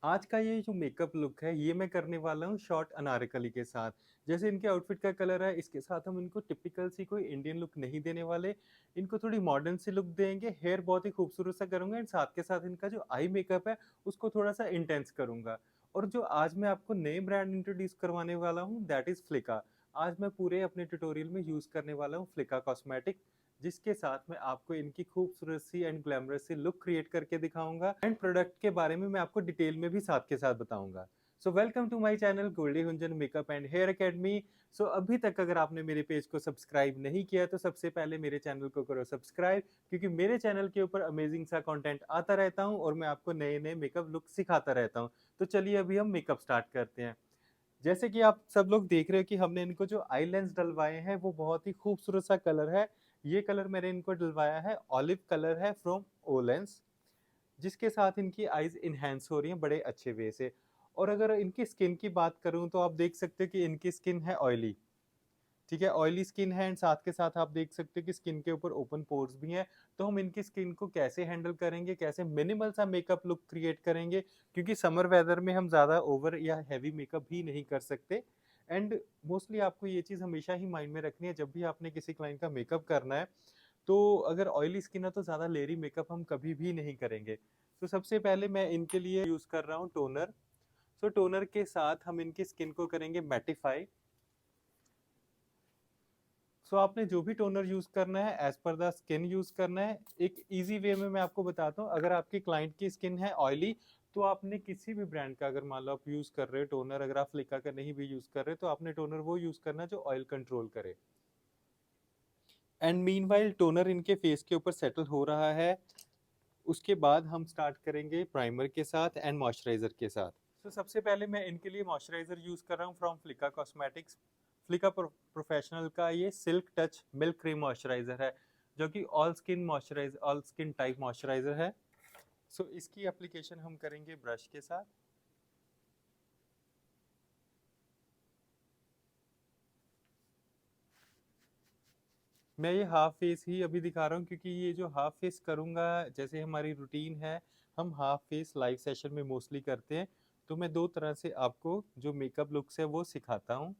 आज का ये जो मेकअप लुक है, ये मैं करने वाला हूँ शॉर्ट अनारकली के साथ। जैसे इनके आउटफिट का कलर है, इसके साथ हम इनको टिपिकल सी कोई इंडियन लुक नहीं देने वाले। इनको थोड़ी मॉडर्न सी लुक देंगे, हेयर बहुत ही खूबसूरत सा करूँगा एंड साथ के साथ इनका जो आई मेकअप है, उसको थोड़ा-सा इंटेंस करूँगा। और जो आज मैं आपको नए ब्रांड इंट्रोड्यूस करवाने वाला हूँ, दैट इज़ फ्लिका। आज मैं पूरे अपने ट्यूटोरियल में यूज़ करने वाला हूँ फ्लिका कॉस्मेटिक, जिसके साथ मैं आपको इनकी खूबसूरत सी एंड ग्लैमरस सी लुक क्रिएट करके दिखाऊँगा एंड प्रोडक्ट के बारे में मैं आपको डिटेल में भी साथ के साथ बताऊँगा। So welcome to my channel Goldie Hunjan makeup and hair academy. So अभी तक अगर आपने मेरे पेज को सब्सक्राइब नहीं किया तो सबसे पहले मेरे चैनल को करो सब्सक्राइब, क्योंकि मेरे चैनल के ऊपर अमेजिंग सा कंटेंट आता रहता हूँ और मैं आपको नए-नए मेकअप लुक सिखाता रहता हूँ। तो चलिए अभी हम मेकअप स्टार्ट करते हैं। जैसे कि आप सब लोग देख रहे हो कि हमने इनको जो आई लेंस डलवाए हैं वो बहुत ही खूबसूरत सा कलर है। ये कलर मैंने इनको डलवाया है, ऑलिव कलर है फ्रॉम ओलेंस, जिसके साथ इनकी आईज़ एनहांस हो रही हैं बड़े अच्छे वे से। और अगर इनकी स्किन की बात करूँ तो आप देख सकते हो कि इनकी स्किन है ऑयली। ठीक है, ऑयली स्किन है एंड साथ के साथ आप देख सकते हो कि स्किन के ऊपर ओपन पोर्स भी हैं। तो हम इनकी स्किन को कैसे हैंडल करेंगे, कैसे मिनिमल सा मेकअप लुक क्रिएट करेंगे, क्योंकि समर वेदर में हम ज़्यादा ओवर या हेवी मेकअप भी नहीं कर सकते। एंड मोस्टली आपको ये चीज़ हमेशा ही माइंड में रखनी है जब भी आपने किसी क्लाइंट का मेकअप करना है, तो अगर ऑयली स्किन है तो ज़्यादा लेयरी मेकअप हम कभी भी नहीं करेंगे। तो सबसे पहले मैं इनके लिए यूज़ कर रहा हूँ टोनर। सो टोनर के साथ हम इनकी स्किन को करेंगे मैटिफाई। सो आपने जो भी टोनर यूज़ करना है as per the skin use करना है। एक ईज़ी वे में मैं आपको बताता हूँ, अगर आपकी क्लाइंट की स्किन है ऑयली, तो आपने किसी भी ब्रांड का, अगर मान लो आप यूज़ कर रहे हो टोनर, अगर आप फ्लिका का नहीं भी यूज़ कर रहे तो आपने टोनर वो यूज़ करना है जो ऑयल कंट्रोल करे। एंड मीनवाइल टोनर इनके फेस के ऊपर सेटल हो रहा है, उसके बाद हम स्टार्ट करेंगे प्राइमर के साथ एंड मॉइस्चराइज़र के साथ। तो सबसे पहले मैं इनके लिए मॉइस्चराइज़र यूज़ कर रहा हूँ फ्रॉम फ्लिका कॉस्मेटिक्स। फ्लिका प्रोफेशनल का ये silk touch milk cream moisturiser है, जो कि ऑल स्किन टाइप मॉइस्चराइज़र है। सो इसकी एप्लीकेशन हम करेंगे ब्रश के साथ। मैं ये हाफ फेस ही अभी दिखा रहा हूँ, क्योंकि ये जो हाफ फेस करूँगा, जैसे हमारी रूटीन है, हम हाफ फेस लाइव सेशन में मोस्टली करते हैं। तो मैं दो तरह से आपको जो मेकअप लुक्स है वो सिखाता हूँ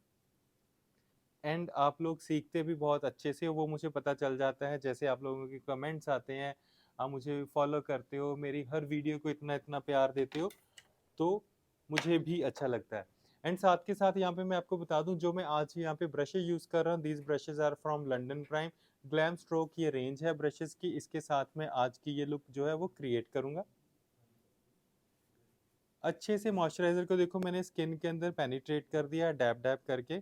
एंड आप लोग सीखते भी बहुत अच्छे से हो, वो मुझे पता चल जाता है। जैसे आप लोगों के कमेंट्स आते हैं, आप मुझे फॉलो करते हो, मेरी हर वीडियो को इतना इतना प्यार देते हो, तो मुझे भी अच्छा लगता है। एंड साथ के साथ यहाँ पे मैं आपको बता दूं, जो मैं आज यहाँ पे ब्रशेज यूज़ कर रहा हूँ, these brushes are from London Prime. Glam stroke ये रेंज है ब्रशेज की, इसके साथ मैं आज की ये लुक जो है वो क्रिएट करूँगा। अच्छे से मॉइस्चराइज़र को देखो मैंने स्किन के अंदर पेनिट्रेट कर दिया डैब डैब करके।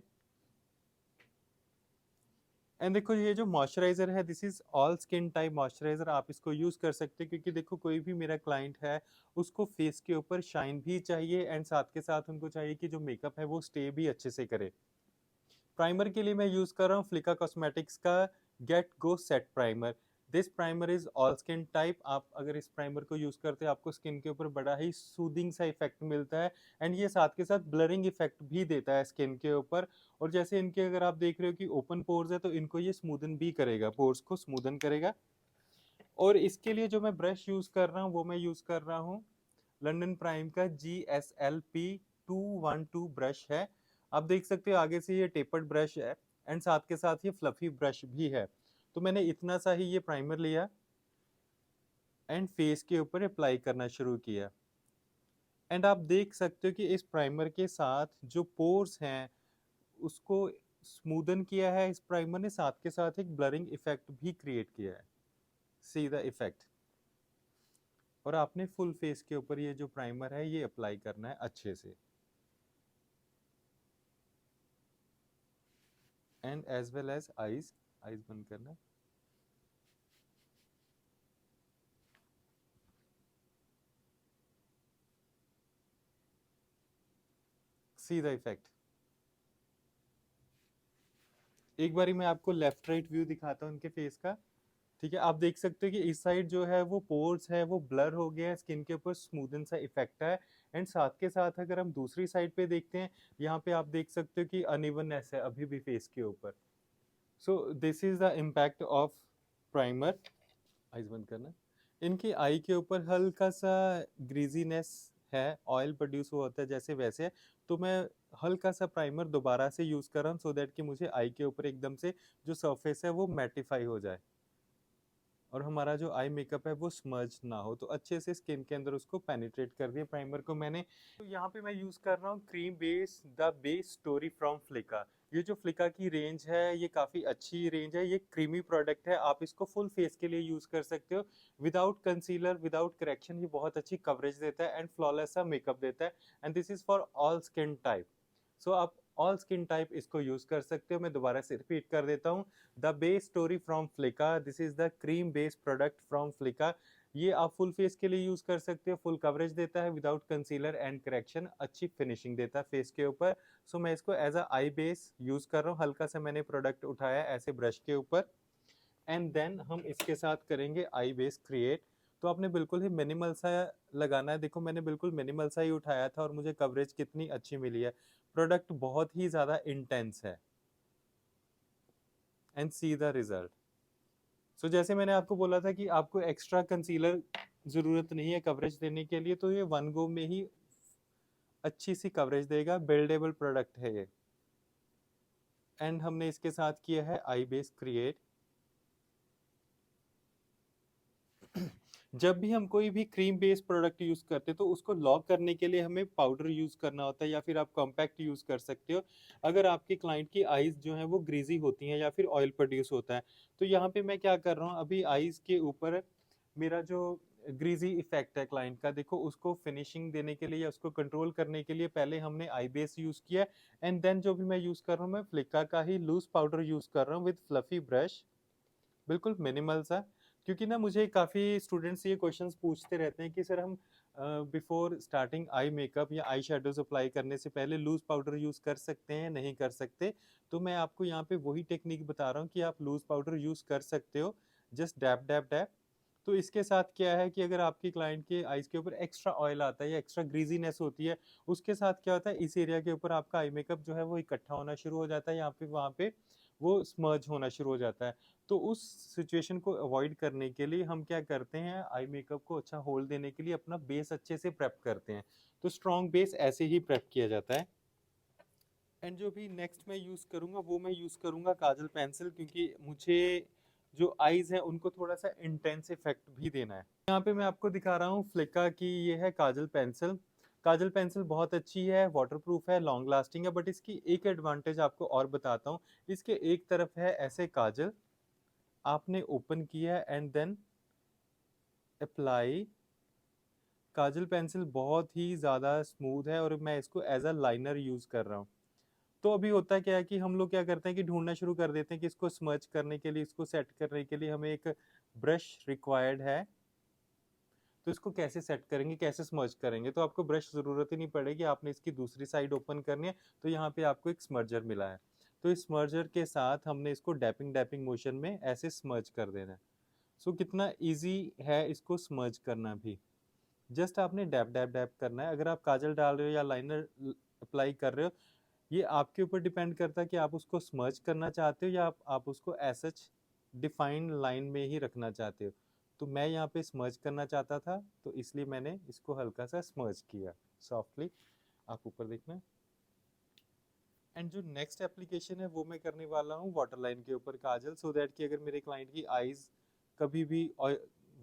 एंड देखो ये जो मॉइस्चराइज़र है, this is all skin type moisturiser, आप इसको यूज़ कर सकते हैं, क्योंकि देखो कोई भी मेरा क्लाइंट है, उसको फेस के ऊपर शाइन भी चाहिए एंड साथ के साथ उनको चाहिए कि जो मेकअप है वो स्टे भी अच्छे से करे। प्राइमर के लिए मैं यूज़ कर रहा हूँ फ्लिका कॉस्मेटिक्स का get go set primer. This primer is all skin type. आप अगर इस प्राइमर को यूज़ करते हैं, आपको स्किन के ऊपर बड़ा ही सूदिंग सा इफेक्ट मिलता है एंड ये साथ के साथ ब्लरिंग इफेक्ट भी देता है स्किन के ऊपर। और जैसे इनके अगर आप देख रहे हो कि ओपन पोर्स है, तो इनको ये स्मूदन भी करेगा, पोर्स को स्मूदन करेगा। और इसके लिए जो मैं ब्रश यूज़ कर रहा हूँ, वो मैं यूज़ कर रहा हूँ लंदन प्राइम का GSLP 212 ब्रश है। आप देख सकते हो आगे से ये टेपर्ड ब्रश है एंड साथ के साथ ये फ्लफी ब्रश भी है। तो मैंने इतना सा ही ये प्राइमर लिया एंड फेस के ऊपर अप्लाई करना शुरू किया। एंड आप देख सकते हो कि इस प्राइमर के साथ जो पोर्स हैं, उसको स्मूदन किया है इस प्राइमर ने, साथ के साथ एक ब्लरिंग इफेक्ट भी क्रिएट किया है। सी द इफेक्ट। और आपने फुल फेस के ऊपर ये जो प्राइमर है ये अप्लाई करना है अच्छे से। And as well as eyes, eyes बंद करना। See the effect. एक बारी मैं आपको लेफ्ट राइट व्यू दिखाता हूँ उनके फेस का। ठीक है, आप देख सकते हो कि इस साइड जो है वो पोर्स है वो ब्लर हो गया है, स्किन के ऊपर स्मूदन सा इफेक्ट है। एंड साथ के साथ अगर हम दूसरी साइड पे देखते हैं, यहाँ पे आप देख सकते हो कि अनइवननेस है अभी भी फेस के ऊपर। So this is the impact of primer. Eyes बंद करना। इनकी आई के ऊपर हल्का सा ग्रीजीनेस है, ऑयल प्रोड्यूस हुआ होता है जैसे वैसे है, तो मैं हल्का सा प्राइमर दोबारा से यूज़ कर रहा हूँ सो दैट कि मुझे आई के ऊपर एकदम से जो सरफेस है वो मैटिफाई हो जाए और हमारा जो आई मेकअप है वो स्मज ना हो, तो अच्छे से स्किन के अंदर उसको पेनिट्रेट कर दिया प्राइमर को मैंने। तो यहाँ पे मैं यूज़ कर रहा हूँ cream base the base story from Flicka. ये जो फ्लिका की रेंज है ये काफ़ी अच्छी रेंज है, ये क्रीमी प्रोडक्ट है, आप इसको फुल फेस के लिए यूज़ कर सकते हो विदाउट कंसीलर विदाउट करेक्शन। ये बहुत अच्छी कवरेज देता है एंड फ्लॉलेस सा मेकअप देता है and this is for all skin type. So आप ऑल स्किन टाइप इसको यूज़ कर सकते हो। मैं दोबारा से रिपीट कर देता हूँ, the base story from Flicka, this is the cream base product from Flicka. ये आप फुल फेस के लिए यूज कर सकते हो, फुल कवरेज देता है विदाउट कंसीलर एंड करेक्शन, अच्छी फिनिशिंग देता है फेस के ऊपर। सो मैं इसको as a eye base use कर रहा हूँ, हल्का सा मैंने प्रोडक्ट उठाया ऐसे ब्रश के ऊपर एंड देन हम इसके साथ करेंगे आई बेस क्रिएट। तो आपने बिल्कुल ही मिनिमल सा लगाना है, देखो मैंने बिल्कुल मिनिमल सा ही उठाया था और मुझे कवरेज कितनी अच्छी मिली है। प्रोडक्ट बहुत ही ज़्यादा इंटेंस है एंड सी द रिजल्ट। सो जैसे मैंने आपको बोला था कि आपको एक्स्ट्रा कंसीलर ज़रूरत नहीं है कवरेज देने के लिए, तो ये वन गो में ही अच्छी सी कवरेज देगा, बिल्डेबल प्रोडक्ट है ये। एंड हमने इसके साथ किया है आई बेस क्रिएट। जब भी हम कोई भी क्रीम बेस्ड प्रोडक्ट यूज करते हैं तो उसको लॉक करने के लिए हमें पाउडर यूज करना होता है या फिर आप कॉम्पैक्ट यूज कर सकते हो अगर आपके क्लाइंट की आईज जो है वो ग्रीजी होती हैं या फिर ऑयल प्रोड्यूस होता है। तो यहाँ पे मैं क्या कर रहा हूँ, अभी आईज के ऊपर मेरा जो ग्रीजी इफेक्ट है क्लाइंट का, देखो उसको फिनिशिंग देने के लिए या उसको कंट्रोल करने के लिए पहले हमने आई बेस यूज किया एंड देन जो भी मैं यूज कर रहा हूँ मैं फ्लिका का ही लूज पाउडर यूज कर रहा हूँ विद फ्लफी ब्रश, बिल्कुल मिनिमल सा। क्योंकि ना मुझे काफ़ी स्टूडेंट्स ये क्वेश्चंस पूछते रहते हैं कि सर हम बिफोर स्टार्टिंग आई मेकअप या आई शेडोज अप्लाई करने से पहले लूज पाउडर यूज़ कर सकते हैं नहीं कर सकते। तो मैं आपको यहाँ पे वही टेक्निक बता रहा हूँ कि आप लूज पाउडर यूज़ कर सकते हो, जस्ट डैप डैप डैप। तो इसके साथ क्या है कि अगर आपकी क्लाइंट के आईज के ऊपर एक्स्ट्रा ऑयल आता है या एक्स्ट्रा ग्रीजीनेस होती है, उसके साथ क्या होता है इस एरिया के ऊपर आपका आई मेकअप जो है वो इकट्ठा होना शुरू हो जाता है, यहाँ पे वहाँ पे वो स्मर्ज होना शुरू हो जाता है। तो उस सिचुएशन को अवॉइड करने के लिए हम क्या करते हैं, आई मेकअप को अच्छा होल्ड देने के लिए अपना बेस अच्छे से प्रेप करते हैं। तो स्ट्रॉन्ग बेस ऐसे ही प्रेप किया जाता है। एंड जो भी नेक्स्ट मैं यूज़ करूँगा वो मैं यूज़ करूँगा काजल पेंसिल, क्योंकि मुझे जो आईज है उनको थोड़ा सा इंटेंस इफेक्ट भी देना है। यहाँ पे मैं आपको दिखा रहा हूँ फ्लिका की, ये है काजल पेंसिल। काजल पेंसिल बहुत अच्छी है, वाटरप्रूफ है, लॉन्ग लास्टिंग है, बट इसकी एक एडवांटेज आपको और बताता हूँ। इसके एक तरफ है ऐसे काजल, आपने ओपन किया and then apply. Kajal pencil बहुत ही ज़्यादा स्मूथ है और मैं इसको एज अ लाइनर यूज़ कर रहा हूँ। तो अभी होता क्या है कि हम लोग क्या करते हैं कि ढूंढना शुरू कर देते हैं कि इसको स्मर्च करने के लिए, इसको सेट करने के लिए हमें एक ब्रश रिक्वायर्ड है। तो इसको कैसे सेट करेंगे, कैसे स्मर्ज करेंगे, तो आपको ब्रश ज़रूरत ही नहीं पड़ेगी, आपने इसकी दूसरी साइड ओपन करनी है। तो यहाँ पे आपको एक स्मर्जर मिला है, तो इस स्मर्जर के साथ हमने इसको डैपिंग डैपिंग मोशन में ऐसे स्मर्ज कर देना है। सो कितना ईजी है इसको स्मर्ज करना भी, जस्ट आपने डैप डैप डैप करना है। अगर आप काजल डाल रहे हो या लाइनर अप्लाई कर रहे हो, ये आपके ऊपर डिपेंड करता है कि आप उसको स्मर्ज करना चाहते हो या आप उसको ऐसा डिफाइंड लाइन में ही रखना चाहते हो। तो मैं यहाँ पे स्मर्ज करना चाहता था तो इसलिए मैंने इसको हल्का सा स्मर्ज किया सॉफ्टली। आप ऊपर देखना। एंड जो नेक्स्ट एप्लीकेशन है वो मैं करने वाला हूँ वाटर लाइन के ऊपर काजल, सो दैट कि अगर मेरे क्लाइंट की आईज कभी भी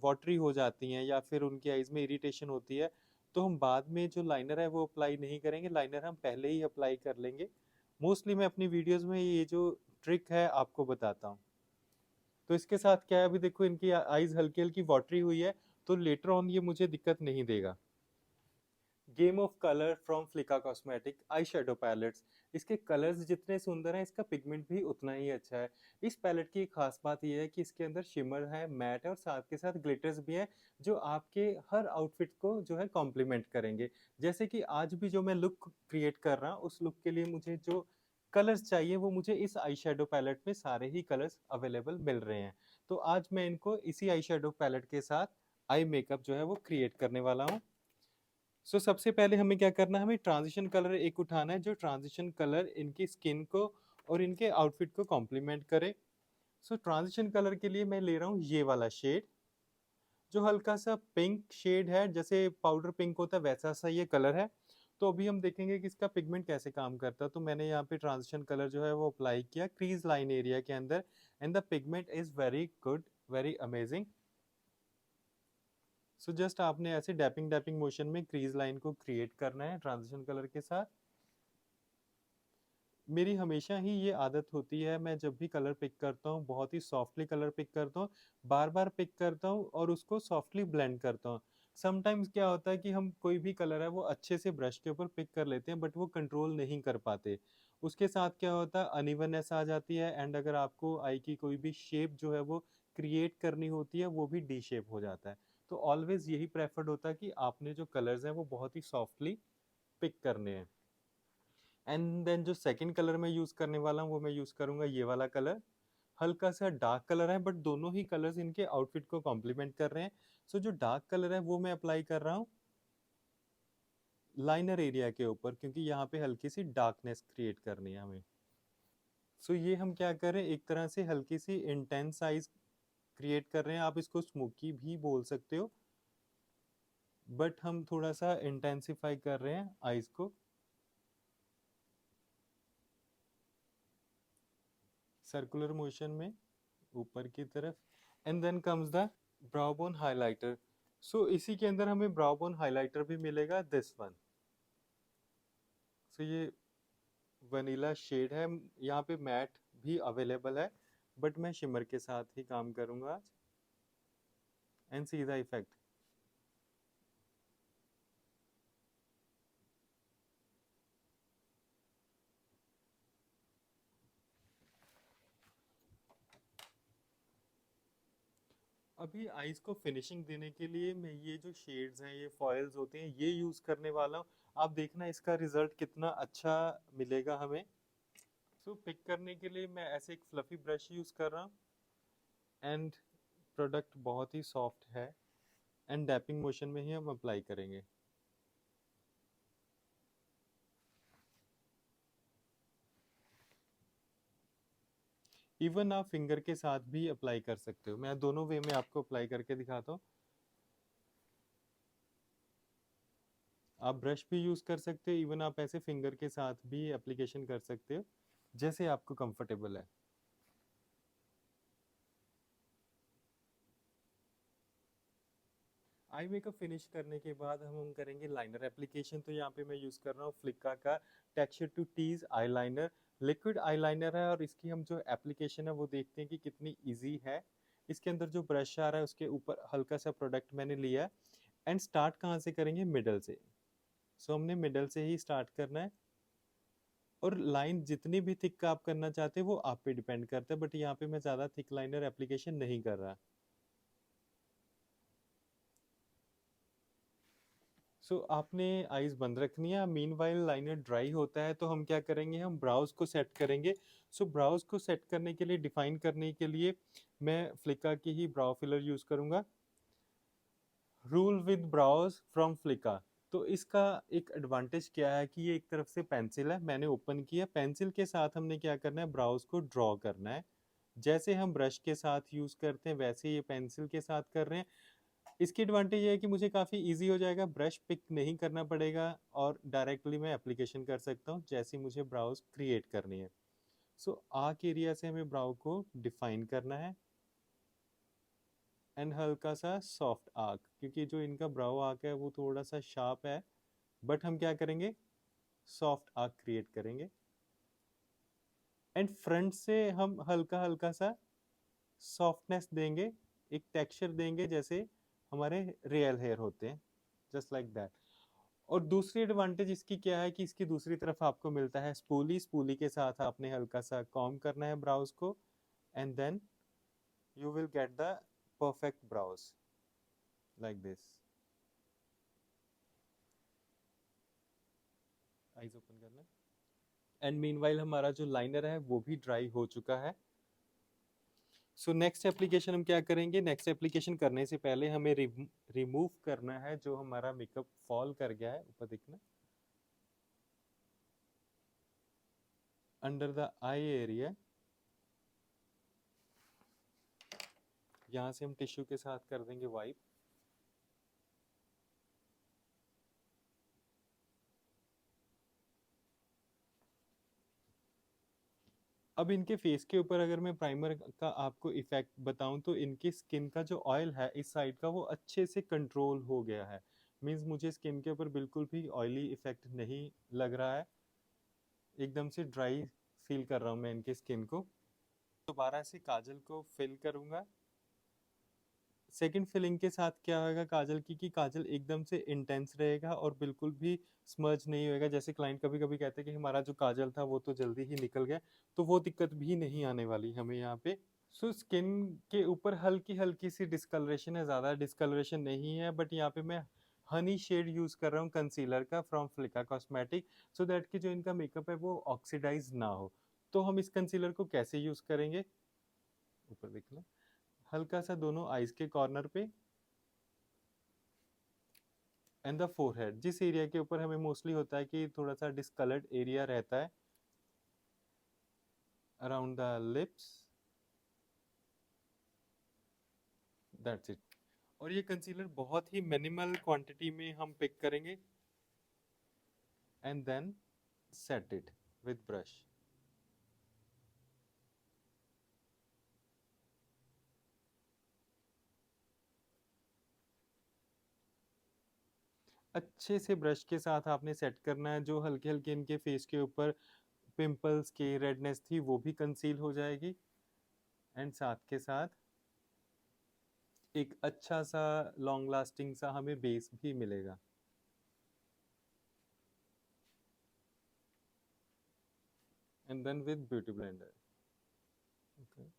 वाटरी हो जाती हैं या फिर उनकी आईज में इरिटेशन होती है, तो हम बाद में जो लाइनर है वो अप्लाई नहीं करेंगे, लाइनर हम पहले ही अप्लाई कर लेंगे। मोस्टली मैं अपनी वीडियोस में ये जो ट्रिक है आपको बताता हूँ। तो इसके साथ क्या है, अभी देखो इनकी आईज हल्की हल्की वाटरी हुई है, तो लेटर ऑन ये मुझे दिक्कत नहीं देगा। Game of colour from Flicka cosmetic eye shadow palettes. इसके कलर्स जितने सुंदर हैं इसका पिगमेंट भी उतना ही अच्छा है। इस पैलेट की एक खास बात यह है कि इसके अंदर शिमर है, मैट है और साथ के साथ ग्लिटर्स भी हैं, जो आपके हर आउटफिट को जो है कॉम्प्लीमेंट करेंगे। जैसे कि आज भी जो मैं लुक क्रिएट कर रहा हूँ उस लुक के लिए मुझे जो कलर्स चाहिए वो मुझे इस आई शेडो पैलेट में सारे ही कलर्स अवेलेबल मिल रहे हैं। तो आज मैं इनको इसी आई शेडो पैलेट के साथ आई मेकअप जो है वो क्रिएट करने वाला हूँ। सबसे पहले हमें क्या करना है, हमें ट्रांजिशन कलर एक उठाना है जो ट्रांजिशन कलर इनकी स्किन को और इनके आउटफिट को कॉम्प्लीमेंट करे। ट्रांजिशन कलर के लिए मैं ले रहा हूँ ये वाला शेड, जो हल्का सा पिंक शेड है, जैसे पाउडर पिंक होता है वैसा सा ये कलर है। तो अभी हम देखेंगे कि इसका पिगमेंट कैसे काम करता है। तो मैंने यहाँ पे ट्रांजिशन कलर जो है वो अप्लाई किया क्रीज लाइन एरिया के अंदर, and the pigment is very good, very amazing. So just आपने ऐसे डैपिंग डैपिंग मोशन में क्रीज लाइन को क्रिएट करना है ट्रांजिशन कलर के साथ। मेरी हमेशा ही ये आदत होती है, मैं जब भी कलर पिक करता हूँ बहुत ही सॉफ्टली कलर पिक करता हूँ, बार बार पिक करता हूँ और उसको सॉफ्टली ब्लेंड करता हूँ। समटाइम्स क्या होता है कि हम कोई भी कलर है वो अच्छे से ब्रश के ऊपर पिक कर लेते हैं बट वो कंट्रोल नहीं कर पाते। उसके साथ क्या होता है, अनइवननेस आ जाती है, एंड अगर आपको आई की कोई भी शेप जो है वो क्रिएट करनी होती है वो भी डी शेप हो जाता है। तो ऑलवेज यही प्रेफर्ड होता है कि आपने जो कलर्स हैं वो बहुत ही सॉफ्टली पिक करने हैं। एंड देन जो सेकंड कलर मैं यूज करने वाला हूँ वो मैं यूज करूंगा ये वाला कलर। हल्का सा डार्क कलर है बट दोनों ही कलर्स इनके आउटफिट को कॉम्प्लीमेंट कर रहे हैं। सो जो डार्क कलर है वो मैं अप्लाई कर रहा हूँ लाइनर एरिया के ऊपर, क्योंकि यहाँ पे हल्की सी डार्कनेस क्रिएट करनी है हमें। सो ये हम क्या कर रहे हैं, एक तरह से हल्की सी इंटेंस आइज क्रिएट कर रहे हैं। आप इसको स्मोकी भी बोल सकते हो, बट हम थोड़ा सा इंटेंसिफाई कर रहे हैं आइज को सर्कुलर मोशन में ऊपर की तरफ। And then comes the brow bone highlighter. So इसी के अंदर हमें ब्राउ बोन हाइलाइटर भी मिलेगा, दिस वन। सो ये वनीला शेड है, यहाँ पे मैट भी अवेलेबल है बट मैं शिमर के साथ ही काम करूंगा आज। And see the effect. अभी आईज को फिनिशिंग देने के लिए मैं ये जो शेड्स हैं, ये फॉइल्स होते हैं, ये यूज करने वाला हूँ। आप देखना इसका रिजल्ट कितना अच्छा मिलेगा हमें। सो पिक करने के लिए मैं ऐसे एक फ्लफी ब्रश यूज कर रहा हूँ, एंड प्रोडक्ट बहुत ही सॉफ्ट है, एंड डैपिंग मोशन में ही हम अप्लाई करेंगे। इवन आप फिंगर के साथ भी अप्लाई कर सकते हो, मैं दोनों वे में आपको अप्लाई करके दिखाता हूँ। आप ब्रश भी यूज कर सकते हो, इवन आप ऐसे फिंगर के साथ भी एप्लीकेशन कर सकते हो, जैसे आपको कंफर्टेबल है। आई मेकअप फिनिश करने के बाद हम करेंगे लाइनर एप्लीकेशन। तो यहाँ पे मैं यूज कर रहा हूँ फ्लिका का texture to tease eyeliner. Liquid eyeliner है, और इसकी हम जो एप्लीकेशन है वो देखते हैं कि कितनी इजी है। इसके अंदर जो ब्रश आ रहा है उसके ऊपर हल्का सा प्रोडक्ट मैंने लिया है, एंड स्टार्ट कहाँ से करेंगे, मिडल से। सो हमने मिडल से ही स्टार्ट करना है, और लाइन जितनी भी थिक आप करना चाहते हैं वो आप पे डिपेंड करता है, बट यहाँ पे मैं ज़्यादा थिक लाइनर एप्लीकेशन नहीं कर रहा। सो आपने आईज बंद रखनी है। मीन वाइल लाइनर ड्राई होता है तो हम क्या करेंगे, हम ब्राउज को सेट करेंगे। सो ब्राउज को सेट करने के लिए, डिफाइन करने के लिए मैं फ्लिका की ही ब्राउ फिलर यूज करूंगा, रूल विद ब्राउज फ्रॉम फ्लिका। तो इसका एक एडवांटेज क्या है कि ये एक तरफ से पेंसिल है, मैंने ओपन किया, पेंसिल के साथ हमने क्या करना है, ब्राउज को ड्रॉ करना है। जैसे हम ब्रश के साथ यूज करते हैं वैसे ये पेंसिल के साथ कर रहे हैं। इसकी एडवांटेज ये है कि मुझे काफ़ी इजी हो जाएगा, ब्रश पिक नहीं करना पड़ेगा, और डायरेक्टली मैं एप्लीकेशन कर सकता हूँ जैसी मुझे ब्राउज क्रिएट करनी है। सो आर्क एरिया से हमें ब्राउ को डिफाइन करना है, एंड हल्का सा सॉफ्ट आर्क, क्योंकि जो इनका ब्राउ आर्क है वो थोड़ा सा शार्प है, बट हम क्या करेंगे, सॉफ्ट आर्क क्रिएट करेंगे। एंड फ्रंट से हम हल्का हल्का सा सॉफ्टनेस देंगे, एक टेक्सचर देंगे जैसे हमारे रियल हेयर होते हैं, जस्ट लाइक दैट। और दूसरी एडवांटेज इसकी क्या है कि इसकी दूसरी तरफ आपको मिलता है स्पूली। स्पूली के साथ आपने हल्का सा कॉम्ब करना है ब्राउज को, and then you will get the perfect brows like this. Eyes open करना। एंड मीनवाइल हमारा जो लाइनर है वो भी ड्राई हो चुका है। सो नेक्स्ट एप्लीकेशन हम क्या करेंगे, नेक्स्ट एप्लीकेशन करने से पहले हमें रिमूव करना है जो हमारा मेकअप फॉल कर गया है, ऊपर दिखना, अंडर द आई एरिया। यहाँ से हम टिश्यू के साथ कर देंगे वाइप। अब इनके फेस के ऊपर अगर मैं प्राइमर का आपको इफेक्ट बताऊं तो इनकी स्किन का जो ऑयल है इस साइड का वो अच्छे से कंट्रोल हो गया है। मींस मुझे स्किन के ऊपर बिल्कुल भी ऑयली इफेक्ट नहीं लग रहा है, एकदम से ड्राई फील कर रहा हूँ मैं इनकी स्किन को। दोबारा से काजल को फिल करूंगा। सेकंड फिलिंग के साथ क्या होगा काजल की कि काजल एकदम से इंटेंस रहेगा और बिल्कुल भी स्मर्ज नहीं होएगा। जैसे क्लाइंट कभी कभी कहते हैं कि हमारा जो काजल था वो तो जल्दी ही निकल गया, तो वो दिक्कत भी नहीं आने वाली हमें यहाँ पे। सो स्किन के ऊपर हल्की हल्की सी डिस्कलरेशन है, ज़्यादा डिस्कलरेशन नहीं है, बट यहाँ पे मैं हनी शेड यूज़ कर रहा हूँ कंसीलर का from Flicka cosmetic, so that कि जो इनका मेकअप है वो ऑक्सीडाइज ना हो। तो हम इस कंसीलर को कैसे यूज़ करेंगे, ऊपर देखना, हल्का सा दोनों आईज के कॉर्नर पे एंड द फोरहेड, जिस एरिया के ऊपर हमें मोस्टली होता है कि थोड़ा सा डिस्कलर्ड एरिया रहता है, around the lips, that's it. और ये कंसीलर बहुत ही मिनिमल क्वांटिटी में हम पिक करेंगे and then set it with brush. अच्छे से ब्रश के साथ आपने सेट करना है, जो हल्के हल्के इनके फेस के ऊपर पिंपल्स की रेडनेस थी वो भी कंसील हो जाएगी एंड साथ के साथ एक अच्छा सा लॉन्ग लास्टिंग सा हमें बेस भी मिलेगा। And then with beauty blender, okay.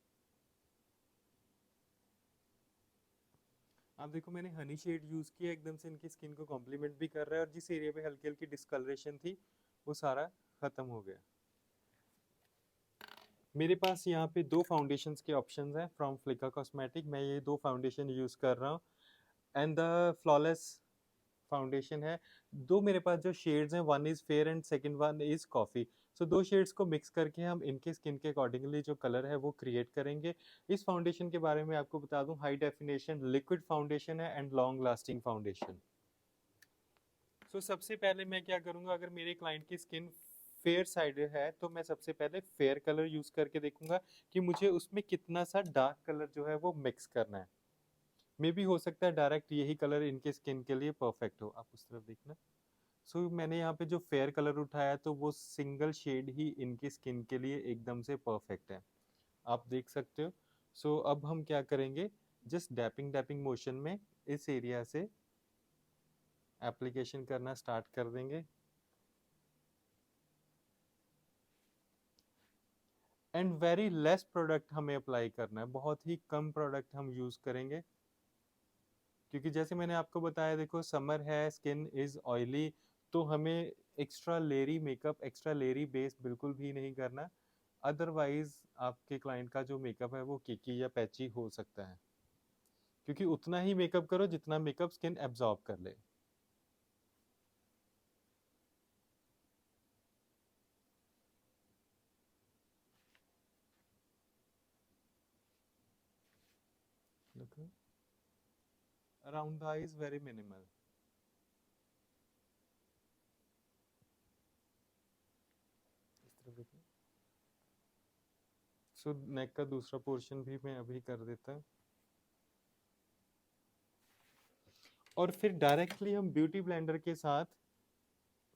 आप देखो मैंने हनी शेड यूज किया, एकदम से इनकी स्किन को कॉम्प्लीमेंट भी कर रहा है और जिस एरिया पे हल्की हल्की डिस्कलरेशन थी वो सारा खत्म हो गया। मेरे पास यहाँ पे दो फाउंडेशंस के ऑप्शंस हैं फ्रॉम फ्लिका कॉस्मेटिक, मैं ये दो फाउंडेशन यूज कर रहा हूँ एंड द फ्लॉलेस फाउंडेशन है। दो मेरे पास जो शेड्स हैं, one is fair and second one is coffee. So दो शेड्स को मिक्स करके हम इनके स्किन के अकॉर्डिंगली जो कलर है वो क्रिएट करेंगे। इस फाउंडेशन के बारे में आपको बता दूं, हाई डेफिनेशन लिक्विड फाउंडेशन है एंड लॉन्ग लास्टिंग फाउंडेशन। सो सबसे पहले मैं क्या करूंगा, अगर मेरे क्लाइंट की स्किन फेयर साइड है तो मैं सबसे पहले फेयर कलर यूज करके देखूंगा कि मुझे उसमें कितना सा डार्क कलर जो है वो मिक्स करना है। मे भी हो सकता है डायरेक्ट यही कलर इनके स्किन के लिए परफेक्ट हो। आप उस तरफ देखना। सो मैंने यहाँ पे जो फेयर कलर उठाया तो वो सिंगल शेड ही इनकी स्किन के लिए एकदम से परफेक्ट है, आप देख सकते हो। सो अब हम क्या करेंगे, जस्ट डैपिंग डैपिंग मोशन में इस एरिया से एप्लीकेशन करना स्टार्ट कर देंगे एंड वेरी लेस प्रोडक्ट हमें अप्लाई करना है, बहुत ही कम प्रोडक्ट हम यूज करेंगे। क्योंकि जैसे मैंने आपको बताया, देखो समर है, स्किन इज ऑयली, तो हमें एक्स्ट्रा लेयरी मेकअप, एक्स्ट्रा लेयरी बेस बिल्कुल भी नहीं करना, अदरवाइज आपके क्लाइंट का जो मेकअप है वो केकी या पैची हो सकता है। क्योंकि उतना ही मेकअप करो जितना मेकअप स्किन एब्जॉर्ब कर ले। Around the eyes very minimal, इस तरह देखो। सो नेक का दूसरा पोर्शन भी मैं अभी कर देता हूँ और फिर डायरेक्टली हम ब्यूटी ब्लेंडर के साथ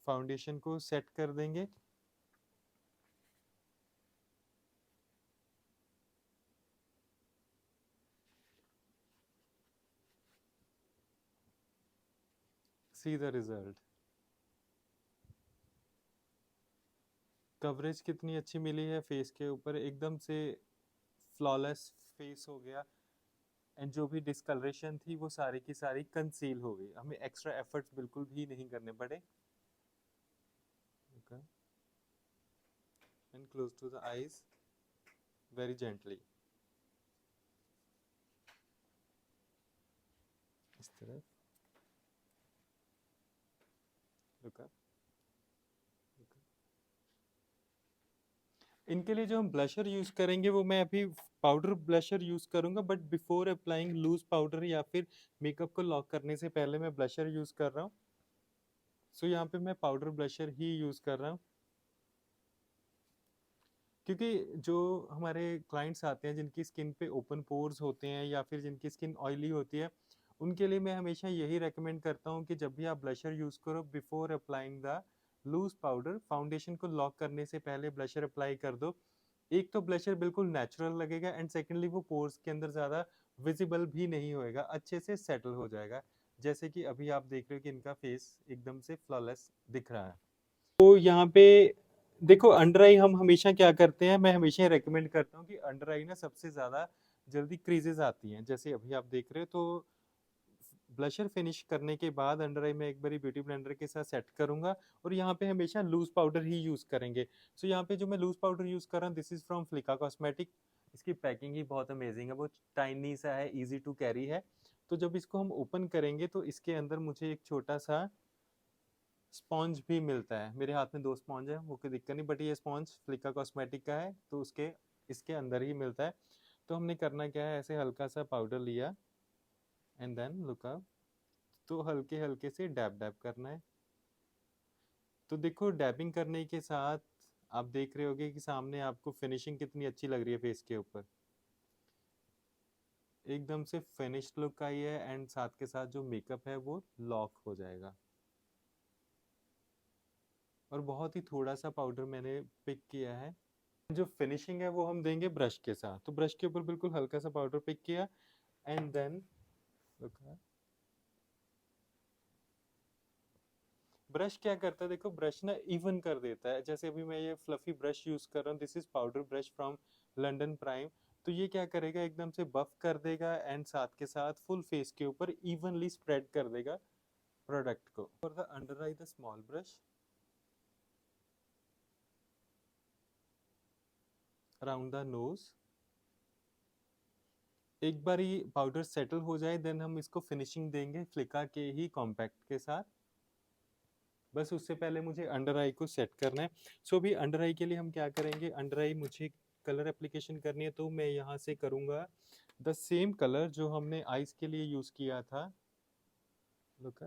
फाउंडेशन को सेट कर देंगे। सी द रिजल्ट, कवरेज कितनी अच्छी मिली है फेस के ऊपर, एकदम से फ्लॉलेस फेस हो गया एंड जो भी डिस्कलरेशन थी वो सारी की सारी कंसील हो गई, हमें एक्स्ट्रा एफर्ट्स बिल्कुल भी नहीं करने पड़े। Okay, and close to the eyes very gently, इस तरह। लुक अप, इनके लिए जो हम ब्लशर यूज करेंगे वो मैं अभी पाउडर ब्लशर यूज करूंगा, but before applying loose powder या फिर मेकअप को लॉक करने से पहले मैं ब्लशर यूज कर रहा हूँ। सो यहाँ पे मैं पाउडर ब्लशर ही यूज कर रहा हूँ। क्योंकि जो हमारे क्लाइंट्स आते हैं जिनकी स्किन पे ओपन पोर्स होते हैं या फिर जिनकी स्किन ऑयली होती है, उनके लिए मैं हमेशा यही रेकमेंड करता हूँ कि जब भी आप ब्लशर यूज़ करो before applying the loose powder, foundation को लॉक करने से पहले ब्लशर अप्लाई कर दो। एक तो ब्लशर बिल्कुल नेचुरल लगेगा एंड सेकेंडली वो पोर्स के अंदर ज़्यादा विजिबल भी नहीं होएगा, अच्छे से सेटल हो जाएगा। जैसे कि अभी आप देख रहे हो कि इनका फेस एकदम से फ्लॉलेस दिख रहा है। तो यहाँ पे देखो अंडर आई हम हमेशा क्या करते हैं, मैं हमेशा रेकमेंड करता हूँ कि अंडर आई ना सबसे ज़्यादा जल्दी क्रीजेस आती हैं। जैसे अभी आप देख रहे हो तो ब्लशर फिनिश करने के बाद अंडर आई में एक बारी ब्यूटी ब्लेंडर के साथ सेट करूंगा और यहाँ पे हमेशा लूज पाउडर ही यूज़ करेंगे। सो यहाँ पे जो मैं लूज पाउडर यूज़ कर रहा हूँ this is from Flicka cosmetic. इसकी पैकिंग ही बहुत अमेजिंग है, वो टाइनी सा है, इजी टू कैरी है। तो जब इसको हम ओपन करेंगे तो इसके अंदर मुझे एक छोटा सा स्पॉन्ज भी मिलता है। मेरे हाथ में 2 स्पॉन्ज है, वो कोई दिक्कत नहीं, बट ये स्पॉन्ज फ्लिका कॉस्मेटिक का है तो उसके इसके अंदर ही मिलता है। तो हमने करना क्या है, ऐसे हल्का सा पाउडर लिया एंड देन लुक अप, तो हल्के हल्के से डैब डैब करना है। तो देखो डैबिंग करने के साथ आप देख रहे होगे कि सामने आपको फिनिशिंग कितनी अच्छी लग रही है फेस के ऊपर, एकदम से फिनिश्ड लुक आई है एंड साथ के साथ जो मेकअप है वो लॉक हो जाएगा। और बहुत ही थोड़ा सा पाउडर मैंने पिक किया है। जो फिनिशिंग है वो हम देंगे ब्रश के साथ, तो ब्रश के ऊपर बिल्कुल हल्का सा पाउडर पिक किया एंड देन ब्रश क्या करता है, देखो ब्रश ना इवन कर देता है। जैसे अभी मैं ये फ्लफी ब्रश यूज कर रहा हूँ, this is powder brush from London prime. तो ये क्या करेगा, एकदम से बफ कर देगा एंड साथ के साथ फुल फेस के ऊपर इवनली स्प्रेड कर देगा प्रोडक्ट को। For the under I the small brush around the nose. एक बार ये पाउडर सेटल हो जाए देन हम इसको फिनिशिंग देंगे फ्लिका के ही कॉम्पैक्ट के साथ। बस उससे पहले मुझे अंडर आई को सेट करना है। सो अभी अंडर आई के लिए हम क्या करेंगे, अंडर आई मुझे कलर एप्लीकेशन करनी है तो मैं यहाँ से करूँगा द सेम कलर जो हमने आईज के लिए यूज़ किया था। लुक,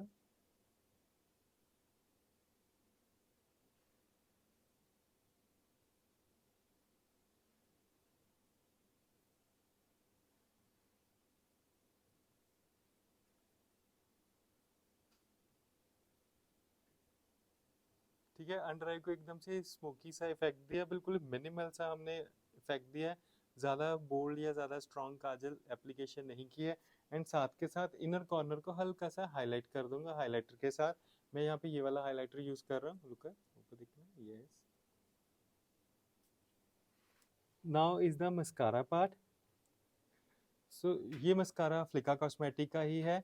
ठीक है। अंडर आई को एकदम से स्मोकी सा इफेक्ट दिया, बिल्कुल मिनिमल सा हमने इफेक्ट दिया है, ज़्यादा बोल्ड या ज़्यादा स्ट्रॉन्ग काजल एप्लीकेशन नहीं की है। एंड साथ के साथ इनर कॉर्नर को हल्का सा हाईलाइट कर दूंगा हाइलाइटर के साथ। मैं यहाँ पे ये वाला हाइलाइटर यूज़ कर रहा हूँ, रुका ऊपर दिखना, yes. Now is the mascara part. So ये मस्कारा फ्लिका कॉस्मेटिक का ही है।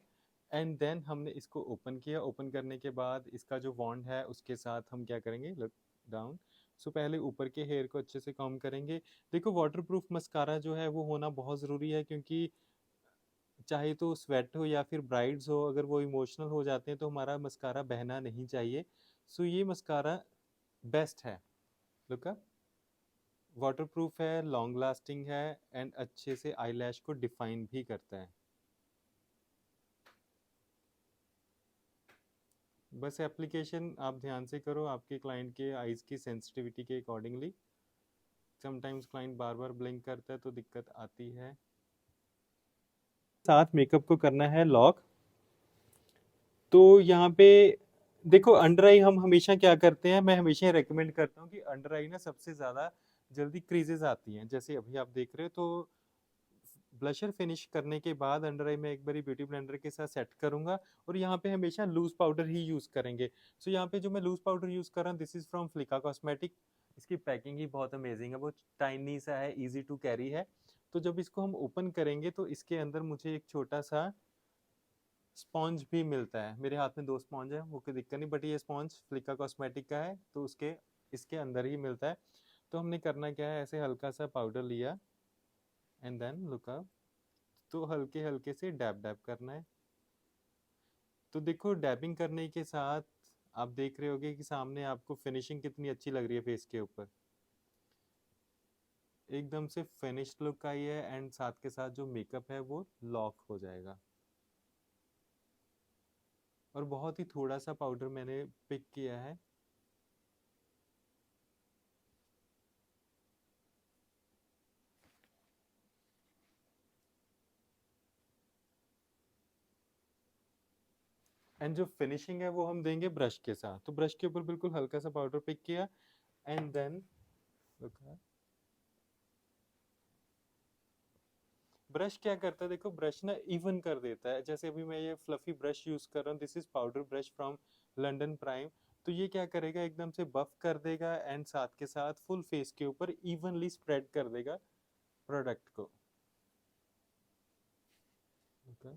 एंड देन हमने इसको ओपन किया, ओपन करने के बाद इसका जो वॉन्ड है उसके साथ हम क्या करेंगे, लुक डाउन। सो पहले ऊपर के हेयर को अच्छे से कॉम्ब करेंगे। देखो वाटरप्रूफ मस्कारा जो है वो होना बहुत ज़रूरी है, क्योंकि चाहे तो स्वेट हो या फिर ब्राइड्स हो, अगर वो इमोशनल हो जाते हैं तो हमारा मस्कारा बहना नहीं चाहिए। सो ये मस्कारा बेस्ट है। लुक, वाटरप्रूफ है, लॉन्ग लास्टिंग है एंड अच्छे से आईलैश को डिफाइन भी करता है। बस एप्लीकेशन आप ध्यान से करो आपके क्लाइंट के आईज की सेंसिटिविटी के अकॉर्डिंगली। समटाइम्स क्लाइंट बार बार ब्लिंक करता है तो दिक्कत आती है। साथ मेकअप को करना है लॉक। तो यहाँ पे देखो अंडर आई हम हमेशा क्या करते हैं, मैं हमेशा रेकमेंड करता हूँ कि अंडर आई ना सबसे ज़्यादा जल्दी क्रीजेस आती हैं। जैसे अभी आप देख रहे हो तो ब्लशर फिनिश करने के बाद अंडर आई में एक बारी ब्यूटी ब्लेंडर के साथ सेट करूंगा और यहाँ पे हमेशा लूज पाउडर ही यूज़ करेंगे। सो यहाँ पे जो मैं लूज पाउडर यूज़ कर रहा हूँ this is from Flicka cosmetic. इसकी पैकिंग ही बहुत अमेजिंग है, वो टाइनी सा है, इजी टू कैरी है। तो जब इसको हम ओपन करेंगे तो इसके अंदर मुझे एक छोटा सा स्पॉन्ज भी मिलता है। मेरे हाथ में 2 स्पॉन्ज है, वो कोई दिक्कत नहीं, बट ये स्पॉन्ज फ्लिका कॉस्मेटिक का है तो उसके इसके अंदर ही मिलता है। तो हमने करना क्या है, ऐसे हल्का सा पाउडर लिया एंड देन लुक अप, तो हल्के हल्के से डैब डैब करना है। तो देखो डैबिंग करने के साथ आप देख रहे होगे कि सामने आपको फिनिशिंग कितनी अच्छी लग रही है फेस के ऊपर, एकदम से फिनिश्ड लुक आई है एंड साथ के साथ जो मेकअप है वो लॉक हो जाएगा। और बहुत ही थोड़ा सा पाउडर मैंने पिक किया है। एंड जो फिनिशिंग है वो हम देंगे ब्रश के साथ। तो ब्रश के ऊपर बिल्कुल हल्का सा पाउडर पिक किया एंड देन ब्रश क्या करता है, देखो ब्रश ना इवन कर देता है। जैसे अभी मैं ये फ्लफी ब्रश यूज कर रहा हूँ, this is powder brush from London prime. तो ये क्या करेगा, एकदम से बफ कर देगा एंड साथ के साथ फुल फेस के ऊपर इवनली स्प्रेड कर देगा प्रोडक्ट को। okay.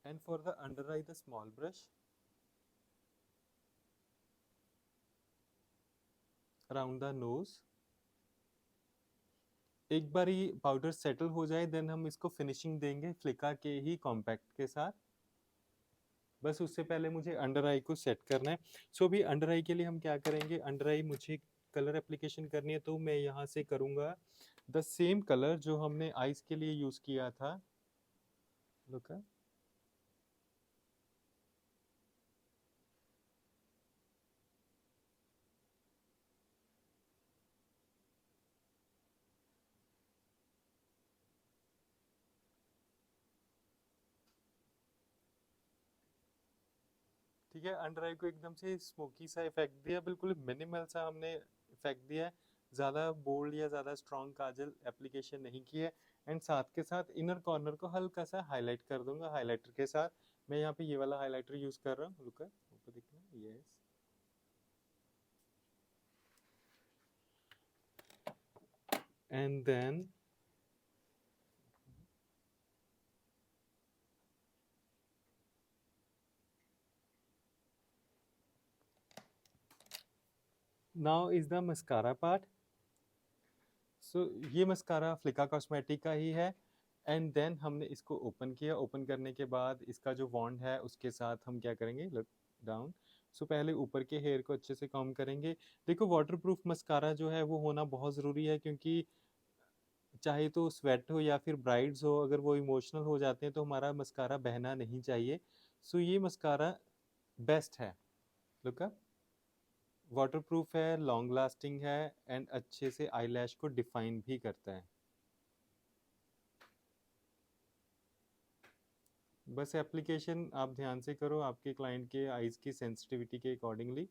And for the under eye, the small brush around the nose। एक बार ये पाउडर सेटल हो जाए देन हम इसको फिनिशिंग देंगे फ्लिका के ही कॉम्पैक्ट के साथ। बस उससे पहले मुझे अंडर आई को सेट करना है। सो अभी अंडर आई के लिए हम क्या करेंगे, अंडर आई मुझे कलर एप्लीकेशन करनी है, तो मैं यहाँ से करूँगा द सेम कलर जो हमने आईज के लिए यूज किया था। लुक, ठीक है। अंडर आई को एकदम से स्मोकी सा इफेक्ट दिया, बिल्कुल मिनिमल सा हमने इफेक्ट दिया है, ज़्यादा बोल्ड या ज़्यादा स्ट्रॉन्ग काजल एप्लीकेशन नहीं की है। एंड साथ के साथ इनर कॉर्नर को हल्का सा हाईलाइट कर दूंगा हाइलाइटर के साथ। मैं यहाँ पे ये वाला हाइलाइटर यूज कर रहा हूँ, रुका ऊपर दिखना, yes. And then now is the mascara part. So ये मस्कारा फ्लिका कॉस्मेटिक का ही है। एंड देन हमने इसको ओपन किया, ओपन करने के बाद इसका जो वॉन्ड है उसके साथ हम क्या करेंगे, लुक डाउन। सो पहले ऊपर के हेयर को अच्छे से कॉम्ब करेंगे। देखो वाटरप्रूफ मस्कारा जो है वो होना बहुत ज़रूरी है, क्योंकि चाहे तो स्वेट हो या फिर ब्राइड्स हो, अगर वो इमोशनल हो जाते हैं तो हमारा मस्कारा बहना नहीं चाहिए। सो ये मस्कारा बेस्ट है। लुक, वाटरप्रूफ है, लॉन्ग लास्टिंग है एंड अच्छे से आईलैश को डिफाइन भी करता है। बस एप्लीकेशन आप ध्यान से करो आपके क्लाइंट के आईज की सेंसिटिविटी के अकॉर्डिंगली।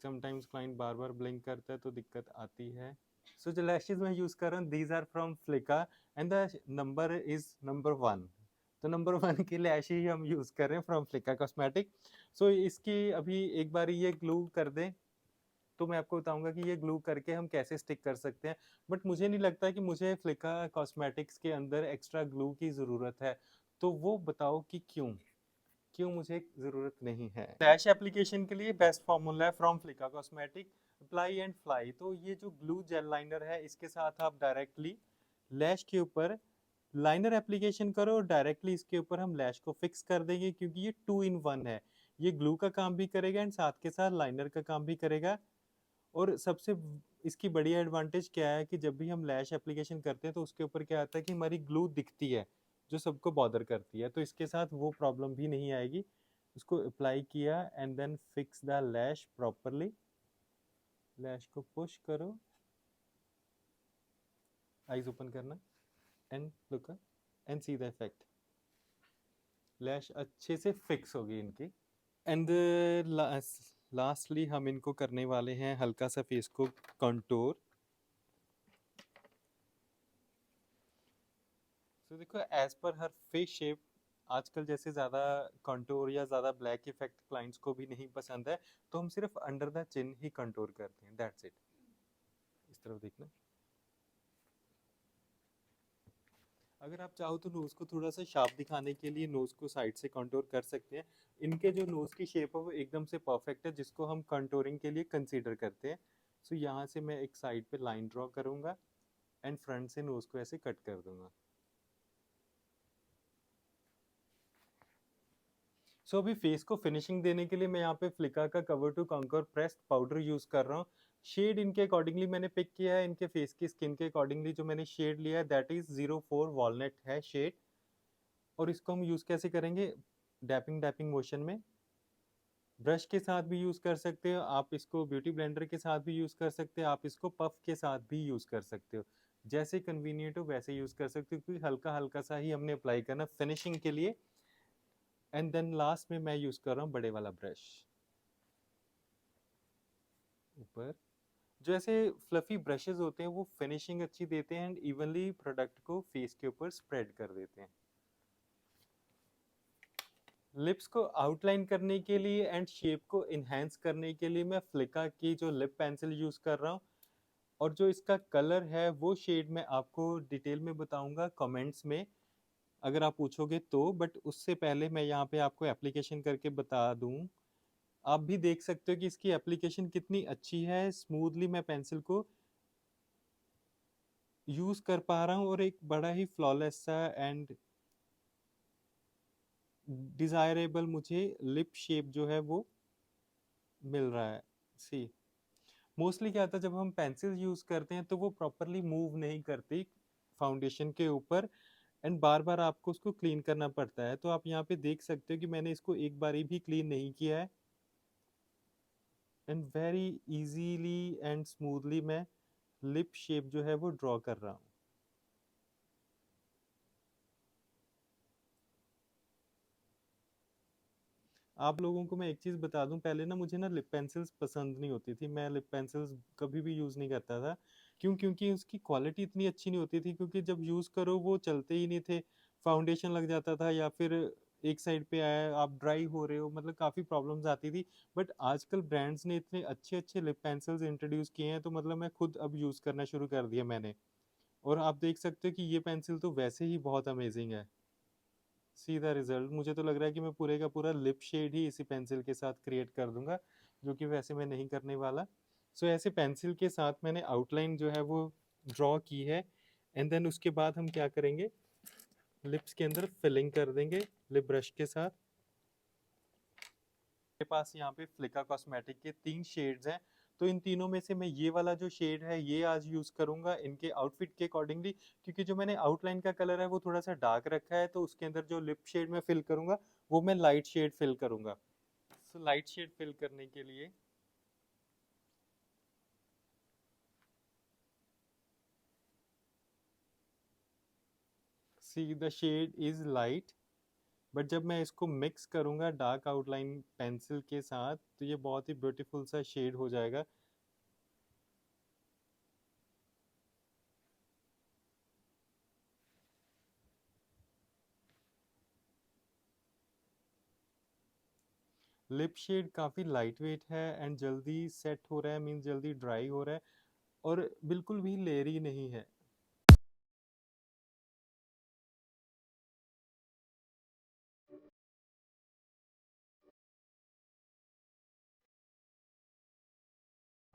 समटाइम्स क्लाइंट बार बार ब्लिंक करता है तो दिक्कत आती है। सो जो लैशेज मैं यूज कर रहा हूँ these are from Flicka and the number is number 1। तो नंबर 1 की लैश ही हम यूज कर रहे हैं फ्रॉम फ्लिका कॉस्मेटिक। सो इसकी अभी एक बार ये ग्लू कर दें तो मैं आपको बताऊंगा कि ये ग्लू करके हम कैसे स्टिक कर सकते हैं। बट मुझे नहीं लगता कि मुझे फ्लिका कॉस्मेटिक्स के अंदर एक्स्ट्रा ग्लू की ज़रूरत है। तो वो बताओ कि क्यों क्यों मुझे ज़रूरत नहीं है। लैश एप्लीकेशन के लिए बेस्ट फार्मूला है from Flicka cosmetic, apply and fly. तो ये जो ग्लू जेल लाइनर है इसके साथ आप डायरेक्टली लैश के ऊपर लाइनर एप्लीकेशन करो और डायरेक्टली इसके ऊपर हम लैश को फिक्स कर देंगे, क्योंकि ये 2 in 1 है। ये ग्लू का काम भी करेगा एंड साथ के साथ लाइनर का काम भी करेगा। और सबसे इसकी बड़ी एडवांटेज क्या है कि जब भी हम लैश एप्लीकेशन करते हैं तो उसके ऊपर क्या आता है कि हमारी ग्लू दिखती है जो सबको बॉदर करती है। तो इसके साथ वो प्रॉब्लम भी नहीं आएगी। उसको अप्लाई किया and then fix the lash properly. Lash को पुश करो, आईज ओपन करना and look and see the effect. Lash अच्छे से फिक्स होगी इनकी। एंड लास्टली हम इनको करने वाले हैं हल्का सा फेस को कंटूर। तो देखो एज पर हर फेस शेप, आजकल जैसे ज़्यादा कंटूर या ज़्यादा ब्लैक इफेक्ट क्लाइंट्स को भी नहीं पसंद है, तो हम सिर्फ under the chin he contour करते हैं, दैट्स इट। इस तरफ देखना। अगर आप चाहो तो नोज़ को थोड़ा सा शार्प दिखाने के लिए नोज़ को साइड से कंटूर कर सकते हैं। इनके जो नोज़ की शेप है वो एकदम से परफेक्ट है, जिसको हम कंटूरिंग के लिए कंसीडर करते हैं। सो यहाँ से मैं एक साइड पे लाइन ड्रॉ करूँगा एंड फ्रंट से नोज़ को ऐसे कट कर दूंगा। सो अभी फेस को फिनिशिंग देने के लिए मैं यहाँ पे फ्लिका का cover to conquer pressed powder use कर रहा हूँ। शेड इनके अकॉर्डिंगली मैंने पिक किया है, इनके फेस की स्किन के अकॉर्डिंगली जो मैंने शेड लिया है दैट इज 04 वॉलनट है शेड। और इसको हम यूज कैसे करेंगे, डैपिंग डैपिंग मोशन में। ब्रश के साथ भी यूज कर सकते हो आप, इसको ब्यूटी ब्लेंडर के साथ भी यूज कर सकते हो आप, इसको पफ के साथ भी यूज कर सकते हो। जैसे कन्वीनियंट हो वैसे यूज़ कर सकते हो, क्योंकि हल्का-हल्का सा ही हमने अप्लाई करना फिनिशिंग के लिए। एंड देन लास्ट में मैं यूज़ कर रहा हूँ बड़े वाला ब्रश ऊपर। जो ऐसे फ्लफी ब्रशेज़ होते हैं वो फिनिशिंग अच्छी देते हैं एंड इवनली प्रोडक्ट को फेस के ऊपर स्प्रेड कर देते हैं। लिप्स को आउटलाइन करने के लिए एंड शेप को इन्हेंस करने के लिए मैं फ्लिका की जो लिप पेंसिल यूज़ कर रहा हूँ, और जो इसका कलर है वो शेड मैं आपको डिटेल में बताऊंगा कमेंट्स में अगर आप पूछोगे तो, बट उससे पहले मैं यहाँ पे आपको एप्लीकेशन करके बता दूं। आप भी देख सकते हो कि इसकी एप्लीकेशन कितनी अच्छी है, स्मूथली मैं पेंसिल को यूज कर पा रहा हूँ और एक बड़ा ही फ्लॉलेस सा एंड डिजायरेबल मुझे लिप शेप जो है वो मिल रहा है। सी मोस्टली क्या होता है जब हम पेंसिल यूज करते हैं तो वो प्रॉपरली मूव नहीं करती फाउंडेशन के ऊपर, एंड बार बार आपको उसको क्लीन करना पड़ता है। तो आप यहाँ पे देख सकते हो कि मैंने इसको एक बारी भी क्लीन नहीं किया है and very easily and smoothly मैं लिप शेप जो है वो ड्रॉ कर रहा हूँ। आप लोगों को मैं एक चीज़ बता दूं, पहले ना मुझे ना लिप पेंसिल्स पसंद नहीं होती थी, मैं लिप पेंसिल्स कभी भी यूज़ नहीं करता था। क्यों? क्योंकि उसकी क्वालिटी इतनी अच्छी नहीं होती थी, क्योंकि जब यूज़ करो वो चलते ही नहीं थे, फाउंडेशन लग जाता था या फिर एक साइड पे आया आप ड्राई हो रहे हो, मतलब काफ़ी प्रॉब्लम्स आती थी। बट आजकल ब्रांड्स ने इतने अच्छे अच्छे लिप पेंसिल्स इंट्रोड्यूस किए हैं, तो मतलब मैं खुद अब यूज़ करना शुरू कर दिया मैंने। और आप देख सकते हो कि ये पेंसिल तो वैसे ही बहुत अमेजिंग है। सीधा रिजल्ट, मुझे तो लग रहा है कि मैं पूरे का पूरा लिप शेड ही इसी पेंसिल के साथ क्रिएट कर दूंगा, जो कि वैसे मैं नहीं करने वाला। सो ऐसे पेंसिल के साथ मैंने आउटलाइन जो है वो ड्रॉ की है, एंड देन उसके बाद हम क्या करेंगे, लिप्स के अंदर फिलिंग कर देंगे लिप ब्रश के साथ। मेरे पास यहाँ पे फ्लिका कॉस्मेटिक के 3 शेड्स हैं, तो इन तीनों में से मैं ये वाला जो शेड है ये आज यूज़ करूँगा इनके आउटफिट के अकॉर्डिंगली, क्योंकि जो मैंने आउटलाइन का कलर है वो थोड़ा सा डार्क रखा है, तो उसके अंदर जो लिप शेड मैं फिल करूँगा वो मैं लाइट शेड फिल करूँगा। सो लाइट शेड फिल करने के लिए see the shade is light, but जब मैं इसको मिक्स करूँगा डार्क आउटलाइन पेंसिल के साथ तो ये बहुत ही ब्यूटीफुल सा शेड हो जाएगा। लिप शेड काफ़ी लाइट वेट है एंड जल्दी सेट हो रहा है, मीन्स जल्दी ड्राई हो रहा है, और बिल्कुल भी लेयरी नहीं है।